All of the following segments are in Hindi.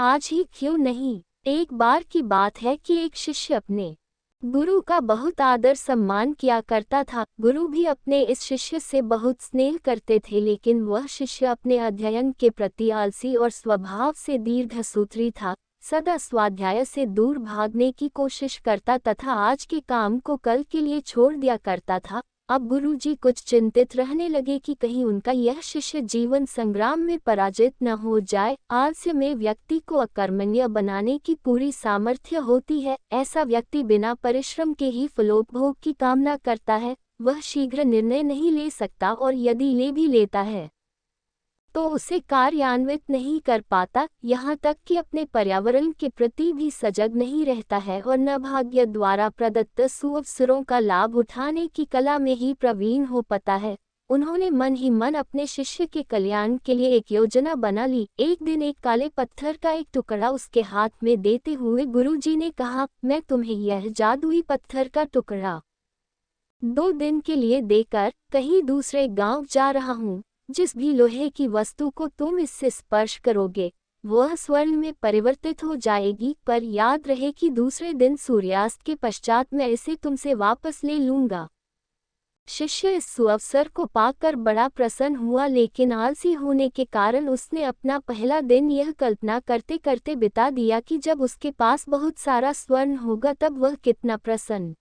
आज ही क्यों नहीं। एक बार की बात है कि एक शिष्य अपने गुरु का बहुत आदर सम्मान किया करता था। गुरु भी अपने इस शिष्य से बहुत स्नेह करते थे, लेकिन वह शिष्य अपने अध्ययन के प्रति आलसी और स्वभाव से दीर्घसूत्री था। सदा स्वाध्याय से दूर भागने की कोशिश करता तथा आज के काम को कल के लिए छोड़ दिया करता था। अब गुरुजी कुछ चिंतित रहने लगे कि कहीं उनका यह शिष्य जीवन संग्राम में पराजित न हो जाए। आलस्य में व्यक्ति को अकर्मण्य बनाने की पूरी सामर्थ्य होती है। ऐसा व्यक्ति बिना परिश्रम के ही फलोपभोग की कामना करता है। वह शीघ्र निर्णय नहीं ले सकता और यदि ले भी लेता है तो उसे कार्यान्वित नहीं कर पाता, यहाँ तक कि अपने पर्यावरण के प्रति भी सजग नहीं रहता है और न भाग्य द्वारा प्रदत्त सुअवसरों का लाभ उठाने की कला में ही प्रवीण हो पाता है। उन्होंने मन ही मन अपने शिष्य के कल्याण के लिए एक योजना बना ली। एक दिन एक काले पत्थर का एक टुकड़ा उसके हाथ में देते हुए गुरुजी ने कहा, मैं तुम्हें यह जादुई पत्थर का टुकड़ा 2 दिन के लिए देकर कहीं दूसरे गांव जा रहा हूँ। जिस भी लोहे की वस्तु को तुम इससे स्पर्श करोगे वह स्वर्ण में परिवर्तित हो जाएगी, पर याद रहे कि दूसरे दिन सूर्यास्त के पश्चात मैं इसे तुमसे वापस ले लूंगा। शिष्य इस सुअवसर को पाकर बड़ा प्रसन्न हुआ, लेकिन आलसी होने के कारण उसने अपना पहला दिन यह कल्पना करते करते बिता दिया कि जब उसके पास बहुत सारा स्वर्ण होगा तब वह कितना प्रसन्न,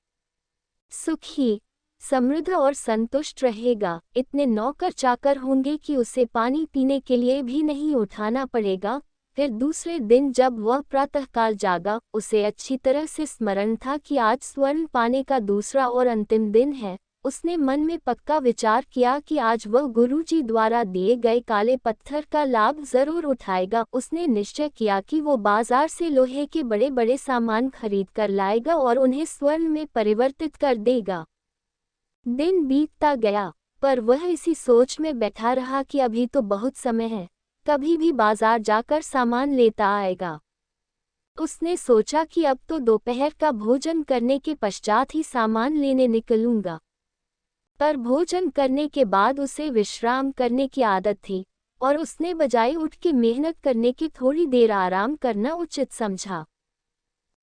सुखी, समृद्ध और संतुष्ट रहेगा। इतने नौकर चाकर होंगे कि उसे पानी पीने के लिए भी नहीं उठाना पड़ेगा। फिर दूसरे दिन जब वह प्रातःकाल जागा, उसे अच्छी तरह से स्मरण था कि आज स्वर्ण पाने का दूसरा और अंतिम दिन है। उसने मन में पक्का विचार किया कि आज वह गुरुजी द्वारा दिए गए काले पत्थर का लाभ जरूर उठाएगा। उसने निश्चय किया कि वो बाजार से लोहे के बड़े बड़े सामान खरीद कर लाएगा और उन्हें स्वर्ण में परिवर्तित कर देगा। दिन बीतता गया, पर वह इसी सोच में बैठा रहा कि अभी तो बहुत समय है, कभी भी बाजार जाकर सामान लेता आएगा। उसने सोचा कि अब तो दोपहर का भोजन करने के पश्चात ही सामान लेने निकलूंगा। पर भोजन करने के बाद उसे विश्राम करने की आदत थी और उसने बजाय उठ के मेहनत करने की थोड़ी देर आराम करना उचित समझा।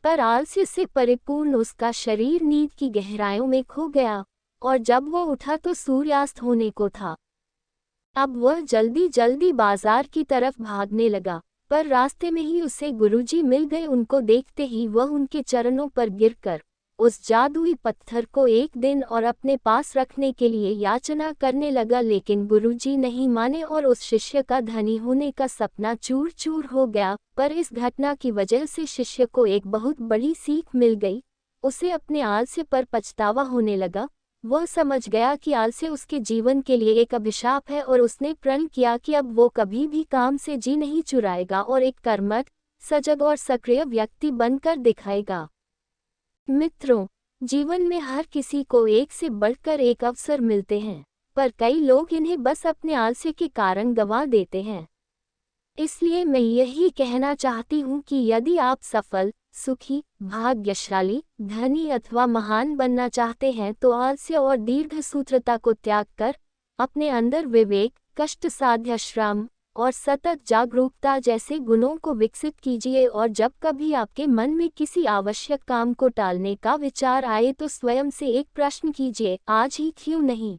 पर आलस्य से परिपूर्ण उसका शरीर नींद की गहराइयों में खो गया और जब वो उठा तो सूर्यास्त होने को था। अब वह जल्दी जल्दी बाजार की तरफ भागने लगा, पर रास्ते में ही उसे गुरुजी मिल गए। उनको देखते ही वह उनके चरणों पर गिरकर उस जादुई पत्थर को एक दिन और अपने पास रखने के लिए याचना करने लगा, लेकिन गुरुजी नहीं माने और उस शिष्य का धनी होने का सपना चूर चूर हो गया। पर इस घटना की वजह से शिष्य को एक बहुत बड़ी सीख मिल गई। उसे अपने आलस्य पर पछतावा होने लगा। वह समझ गया कि आलस्य उसके जीवन के लिए एक अभिशाप है और उसने प्रण किया कि अब वो कभी भी काम से जी नहीं चुराएगा और एक कर्मठ, सजग और सक्रिय व्यक्ति बनकर दिखाएगा। मित्रों, जीवन में हर किसी को एक से बढ़कर एक अवसर मिलते हैं, पर कई लोग इन्हें बस अपने आलस्य के कारण गंवा देते हैं। इसलिए मैं यही कहना चाहती हूँ कि यदि आप सफल, सुखी, भाग्यशाली, धनी अथवा महान बनना चाहते हैं तो आलस्य और दीर्घसूत्रता को त्याग कर अपने अंदर विवेक, कष्टसाध्य श्रम और सतत जागरूकता जैसे गुणों को विकसित कीजिए। और जब कभी आपके मन में किसी आवश्यक काम को टालने का विचार आए तो स्वयं से एक प्रश्न कीजिए, आज ही क्यों नहीं।